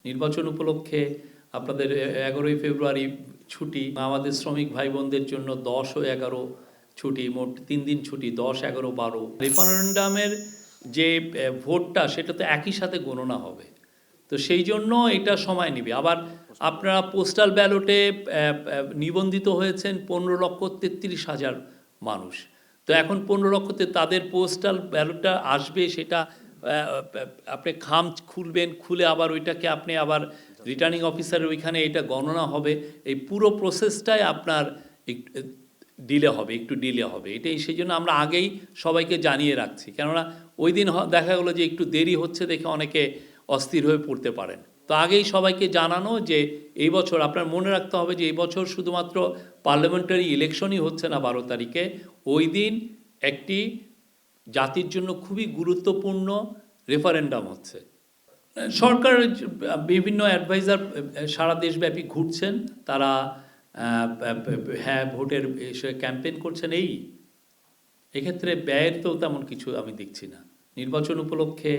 নির্বাচন উপলক্ষে আপনাদের 11ই ফেব্রুয়ারি ছুটি, আমাদের শ্রমিক ভাই বোনদের জন্য 10 ও 11 ছুটি, মোট 3 দিন ছুটি, 10, 11, 12। রেফারেন্ডামের যে ভোটটা সেটা তো একই সাথে গণনা হবে, তো সেই জন্য এটা সময় নেবে। আবার আপনারা পোস্টাল ব্যালটে নিবন্ধিত হয়েছেন 15,33,000 মানুষ, তো এখন 15 লক্ষতে তাদের পোস্টাল ব্যালটটা আসবে, সেটা আপনি খাম খুলবেন, খুলে আবার ওইটাকে আপনি আবার রিটার্নিং অফিসারের ওইখানে এটা গণনা হবে। এই পুরো প্রসেসটাই আপনার একটু ডিলে হবে। এটাই সেই জন্য আমরা আগেই সবাইকে জানিয়ে রাখছি, কেননা ওই দিন দেখা গেলো যে একটু দেরি হচ্ছে দেখে অনেকে অস্থির হয়ে পড়তে পারেন। তো আগেই সবাইকে জানানো যে এই বছর আপনার মনে রাখতে হবে যে এই বছর শুধুমাত্র পার্লামেন্টারি ইলেকশনই হচ্ছে না 12 তারিখে, ওই দিন একটি জাতির জন্য খুবই গুরুত্বপূর্ণ রেফারেন্ডাম হচ্ছে। সরকার বিভিন্ন অ্যাডভাইজার সারা দেশব্যাপী ঘুরছেন, তারা হ্যাঁ ভোটের ক্যাম্পেইন করছেন। এক্ষেত্রে ব্যয়ের তো তেমন কিছু আমি দেখছি না। নির্বাচন উপলক্ষে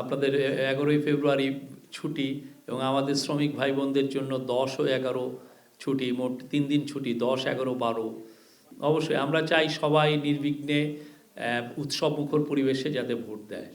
আপনাদের 11ই ফেব্রুয়ারি ছুটি এবং আমাদের শ্রমিক ভাই বোনদের জন্য 10 ও 11 ছুটি, মোট 3 দিন ছুটি, 10, 11, 12। অবশ্যই আমরা চাই সবাই নির্বিঘ্নে উৎসবমুখর পরিবেশে যাতে ভোট দেয়।